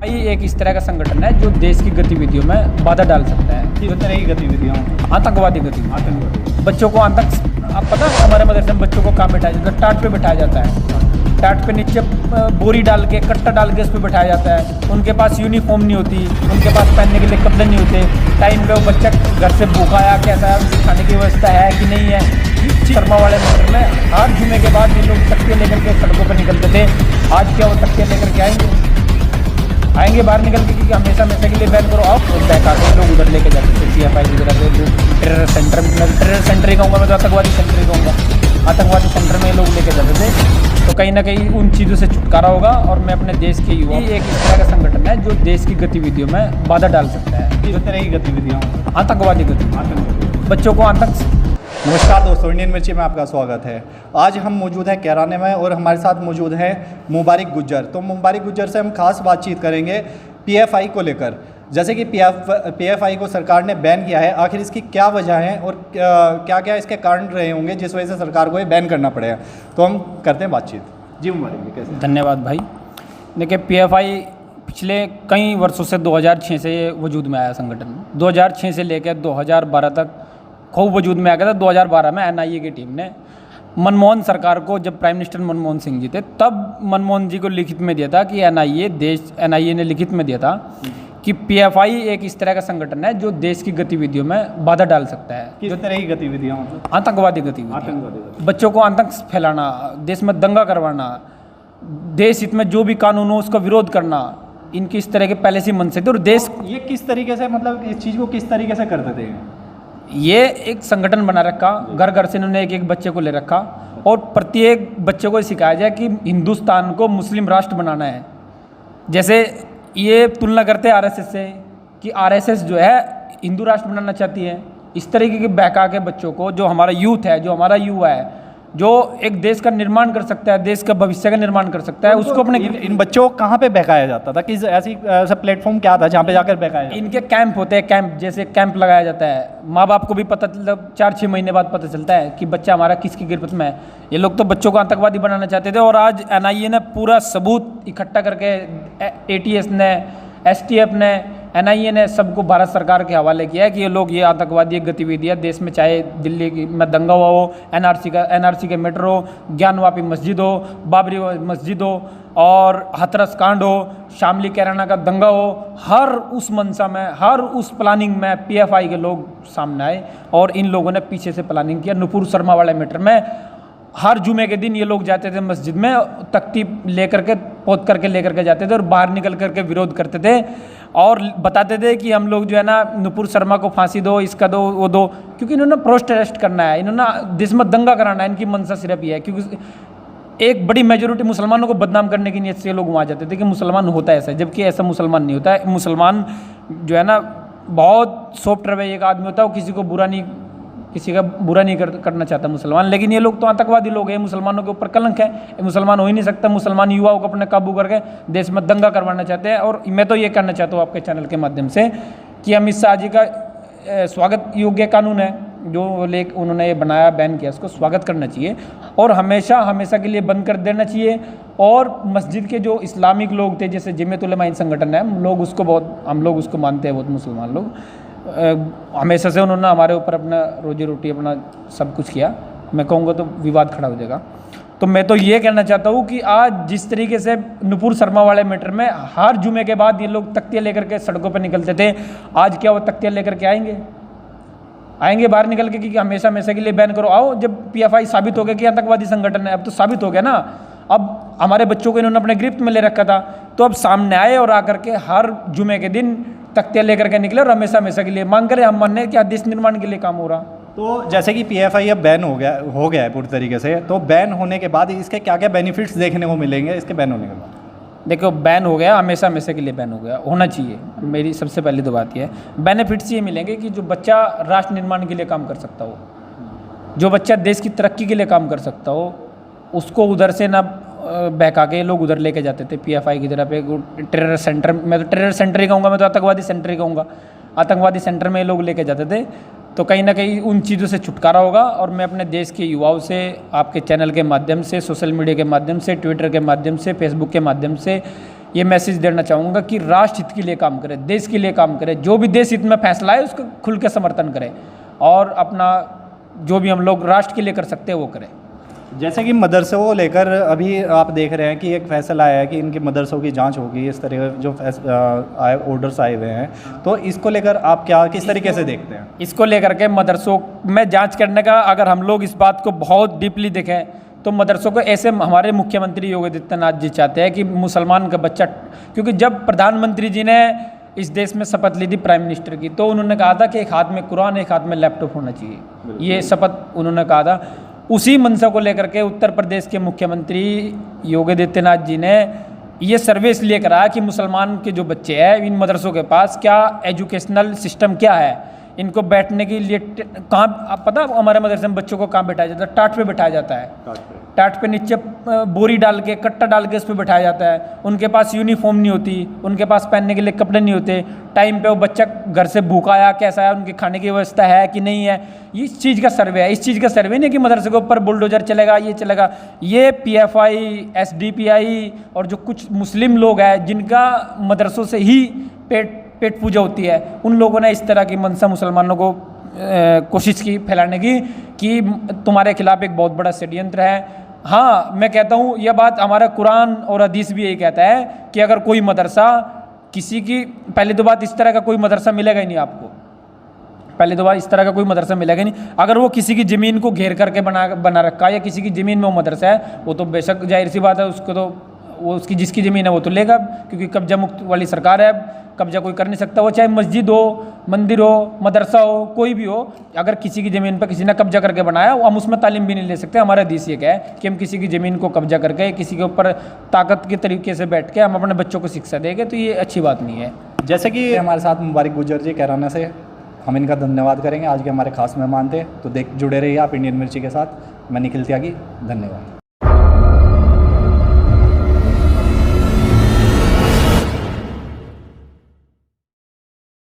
ये एक इस तरह का संगठन है जो देश की गतिविधियों में बाधा डाल सकता है। किस तरह की गतिविधियाँ? आतंकवादी गतिविधि। आतंकवादी। बच्चों को आप पता है हमारे मदरसे में बच्चों को कहाँ बिठाया जाता है? टाट पे बिठाया जाता है। टाट पे नीचे बोरी डाल के कट्टा डाल के उस पर बिठाया जाता है। उनके पास यूनिफॉर्म नहीं होती, उनके पास पहनने के लिए कपड़े नहीं होते। टाइम पे वो बच्चा घर से भूखा आया कैसा है, खाने की व्यवस्था है कि नहीं है। शर्मा वाले मंदिर में हर जुमे के बाद ये लोग तख्ते लेकर के सड़कों पर निकलते थे। आज क्या वो तख्ते लेकर के आएंगे बाहर निकल के कि हमेशा के लिए बैन करो। आप बैक आते लोग उधर लेके जाते थे CFI की तरफ से टेरर सेंटर ही कहूँगा मैं, तो आतंकवादी सेंटर ही कहूँगा। आतंकवादी सेंटर में ये लोग लेके जाते थे। तो कहीं ना कहीं उन चीज़ों से छुटकारा होगा और मैं अपने देश के युवा एक इस तरह का संगठन है जो देश की गतिविधियों में बाधा डाल सकता है। किस तरह की गतिविधियाँ? आतंकवादी गतिविधि, बच्चों को नमस्कार दोस्तों, इंडियन मिर्ची में आपका स्वागत है। आज हम मौजूद हैं कैराने में और हमारे साथ मौजूद हैं मुबारिक गुज्जर। तो मुबारिक गुज्जर से हम खास बातचीत करेंगे PFI को लेकर। जैसे कि PFI को सरकार ने बैन किया है, आखिर इसकी क्या वजह है और क्या क्या इसके कारण रहे होंगे जिस वजह से सरकार को ये बैन करना पड़ेगा। तो हम करते हैं बातचीत। जी मुबारिक जी, कैसे? धन्यवाद भाई। देखिए PFI पिछले कई वर्षों से 2006 से ये वजूद में आया संगठन। 2006 से लेकर 2012 तक खूब वजूद में आ गया था। 2012 में NIA की टीम ने मनमोहन सरकार को, जब प्राइम मिनिस्टर मनमोहन सिंह जी थे तब मनमोहन जी को लिखित में दिया था कि NIA ने लिखित में दिया था कि PFI एक इस तरह का संगठन है जो देश की गतिविधियों में बाधा डाल सकता है। किस तरह की गतिविधियाँ? मतलब आतंकवादी गतिविधि, बच्चों को आतंक फैलाना, देश में दंगा करवाना, देश हित में जो भी कानून हो उसका विरोध करना, इनकी इस तरह के पहले से मन से थे। और देश ये किस तरीके से, मतलब इस चीज़ को किस तरीके से करते थे? ये एक संगठन बना रखा, घर घर से इन्होंने एक एक बच्चे को ले रखा और प्रत्येक बच्चे को सिखाया जाए कि हिंदुस्तान को मुस्लिम राष्ट्र बनाना है। जैसे ये तुलना करते हैं RSS से कि RSS जो है हिंदू राष्ट्र बनाना चाहती है। इस तरीके के बहका के बच्चों को, जो हमारा यूथ है, जो हमारा युवा है, जो एक देश का निर्माण कर सकता है, देश का भविष्य का निर्माण कर सकता है, उसको अपने इन बच्चों को कहाँ पे बहकाया जाता था? किस ऐसा प्लेटफॉर्म क्या था जहाँ पे जाकर बहकाया? इनके कैंप होते हैं, कैंप जैसे कैंप लगाया जाता है। माँ बाप को भी पता, 4-6 महीने बाद पता चलता है कि बच्चा हमारा किसकी गिरफ्त में है। ये लोग तो बच्चों को आतंकवादी बनाना चाहते थे और आज NIA ने पूरा सबूत इकट्ठा करके, ATS ने, STF ने, NIA ने सबको भारत सरकार के हवाले किया है कि ये लोग, ये आतंकवादी गतिविधियाँ देश में, चाहे दिल्ली में दंगा हुआ हो, NRC के मेट्रो, ज्ञानवापी मस्जिद हो, बाबरी मस्जिद हो और हाथरस कांड हो, शामली कैराना का दंगा हो, हर उस मंशा में, हर उस प्लानिंग में PFI के लोग सामने आए और इन लोगों ने पीछे से प्लानिंग किया। नुपुर शर्मा वाले मैटर में हर जुमे के दिन ये लोग जाते थे मस्जिद में, तख्ती लेकर के, पोत करके लेकर के जाते थे और बाहर निकल करके विरोध करते थे और बताते थे कि हम लोग जो है ना, नुपुर शर्मा को फांसी दो, इसका दो, वो दो, क्योंकि इन्होंने प्रोटेस्ट करना है, इन्होंने देश में दंगा कराना है। इनकी मंशा सिर्फ ये है, क्योंकि एक बड़ी मेजोरिटी मुसलमानों को बदनाम करने की नीयत से लोग वहाँ जाते थे कि मुसलमान होता है ऐसा, जबकि ऐसा मुसलमान नहीं होता है। मुसलमान जो है ना बहुत सॉफ्ट रवैये एक आदमी होता है, वो किसी का बुरा नहीं करना चाहता मुसलमान। लेकिन ये लोग तो आतंकवादी लोग हैं, मुसलमानों के ऊपर कलंक है, मुसलमान हो ही नहीं सकता। मुसलमान युवाओं को अपने काबू करके देश में दंगा करवाना चाहते हैं। और मैं तो ये कहना चाहता हूँ आपके चैनल के माध्यम से कि अमित शाह जी का स्वागत योग्य कानून है जो उन्होंने ये बनाया, बैन किया, उसको स्वागत करना चाहिए और हमेशा के लिए बंद कर देना चाहिए। और मस्जिद के जो इस्लामिक लोग थे, जैसे जमीयत उलमा संगठन है, हम लोग उसको मानते हैं, बहुत मुसलमान लोग, हमेशा से उन्होंने हमारे ऊपर अपना रोजी रोटी, अपना सब कुछ किया। मैं कहूँगा तो विवाद खड़ा हो जाएगा। तो मैं तो ये कहना चाहता हूँ कि आज जिस तरीके से नुपुर शर्मा वाले मैटर में हर जुमे के बाद ये लोग तख्तियाँ लेकर के सड़कों पर निकलते थे, आज क्या वो तख्तियाँ लेकर के आएंगे बाहर निकल के कि हमेशा के लिए बैन करो। आओ, जब PFI साबित हो गया कि आतंकवादी संगठन है, अब तो साबित हो गया ना, अब हमारे बच्चों को इन्होंने अपने गिरफ्त में ले रखा था, तो अब सामने आए और आकर के हर जुमे के दिन तख्तियाँ लेकर के निकले और हमेशा के लिए मांग करें। हम मानने क्या देश निर्माण के लिए काम हो रहा। तो जैसे कि PFI अब बैन हो गया है पूरी तरीके से, तो बैन होने के बाद इसके क्या क्या बेनिफिट्स देखने को मिलेंगे इसके बैन होने के बाद? देखो, बैन हो गया, हमेशा के लिए बैन हो गया, होना चाहिए। मेरी सबसे पहली तो बात यह है, बेनिफिट्स ये मिलेंगे कि जो बच्चा राष्ट्र निर्माण के लिए काम कर सकता हो, जो बच्चा देश की तरक्की के लिए काम कर सकता हो, उसको उधर से ना बहका के लोग उधर लेके जाते थे PFI की तरफ। एक टेरर सेंटर, मैं तो टेरर सेंटर ही कहूँगा, मैं तो आतंकवादी सेंटर ही कहूँगा, आतंकवादी सेंटर में लोग लेके जाते थे। तो कहीं ना कहीं उन चीज़ों से छुटकारा होगा और मैं अपने देश के युवाओं से, आपके चैनल के माध्यम से, सोशल मीडिया के माध्यम से, ट्विटर के माध्यम से, फेसबुक के माध्यम से ये मैसेज देना चाहूँगा कि राष्ट्र हित के लिए काम करें, देश के लिए काम करें, जो भी देश हित में फैसला है उसको खुल के समर्थन करें और अपना जो भी हम लोग राष्ट्र के लिए कर सकते हैं वो करें। जैसे कि मदरसों को लेकर अभी आप देख रहे हैं कि एक फैसला आया है कि इनके मदरसों की जांच होगी, इस तरह जो ऑर्डर्स आए हुए हैं, तो इसको लेकर आप किस तरीके से देखते हैं? इसको लेकर के मदरसों में जांच करने का अगर हम लोग इस बात को बहुत डीपली देखें तो मदरसों को ऐसे हमारे मुख्यमंत्री योगी आदित्यनाथ जी चाहते हैं कि मुसलमान का बच्चा, क्योंकि जब प्रधानमंत्री जी ने इस देश में शपथ ली थी प्राइम मिनिस्टर की, तो उन्होंने कहा था कि एक हाथ में कुरान एक हाथ में लैपटॉप होना चाहिए, ये शपथ उन्होंने कहा था। उसी मंशा को लेकर के उत्तर प्रदेश के मुख्यमंत्री योगी आदित्यनाथ जी ने ये सर्वे इसलिए कराया कि मुसलमान के जो बच्चे हैं इन मदरसों के पास क्या एजुकेशनल सिस्टम क्या है, इनको बैठने के लिए कहाँ, आप पता हमारे मदरसे में बच्चों को कहाँ बैठाया जाता है? टाट पे बैठाया जाता है, टाट पे नीचे बोरी डाल के कट्टा डाल के उस पर बैठाया जाता है। उनके पास यूनिफॉर्म नहीं होती, उनके पास पहनने के लिए कपड़े नहीं होते, टाइम पे वो बच्चा घर से भूखा आया कैसा है, उनके खाने की व्यवस्था है कि नहीं है, इस चीज़ का सर्वे है। इस चीज़ का सर्वे नहीं कि मदरसे के ऊपर बुलडोजर चलेगा, ये चलेगा। ये PFI SDPI और जो कुछ मुस्लिम लोग हैं जिनका मदरसों से ही पेट पूजा होती है, उन लोगों ने इस तरह की मनसा मुसलमानों को कोशिश की फैलाने की कि तुम्हारे खिलाफ एक बहुत बड़ा षड्यंत्र है। हाँ, मैं कहता हूँ यह बात हमारा कुरान और हदीस भी यही कहता है कि अगर कोई मदरसा किसी की, पहले तो बात इस तरह का कोई मदरसा मिलेगा ही नहीं आपको, पहले तो बात इस तरह का कोई मदरसा मिलेगा नहीं। अगर वो किसी की ज़मीन को घेर करके बना रखा है या किसी की ज़मीन में वो मदरसा है, वो तो बेशक जाहिर सी बात है, उसको तो वो उसकी जिसकी ज़मीन है वो तो लेगा, क्योंकि कब्जा मुक्त वाली सरकार है, कब्जा कोई कर नहीं सकता। वो चाहे मस्जिद हो, मंदिर हो, मदरसा हो, कोई भी हो, अगर किसी की ज़मीन पर किसी ने कब्जा करके बनाया हम उसमें तालीम भी नहीं ले सकते। हमारा हदीस ये क्या है कि हम किसी की ज़मीन को कब्जा करके किसी के ऊपर ताकत के तरीके से बैठ के हम अपने बच्चों को शिक्षा देंगे, तो ये अच्छी बात नहीं है। जैसे कि हमारे साथ मुबारक गुज्जर जी कैराना से, हम इनका धन्यवाद करेंगे, आज के हमारे खास मेहमान थे। तो जुड़े रहिए आप इंडियन मिर्ची के साथ। मैं निखिल त्यागी, धन्यवाद।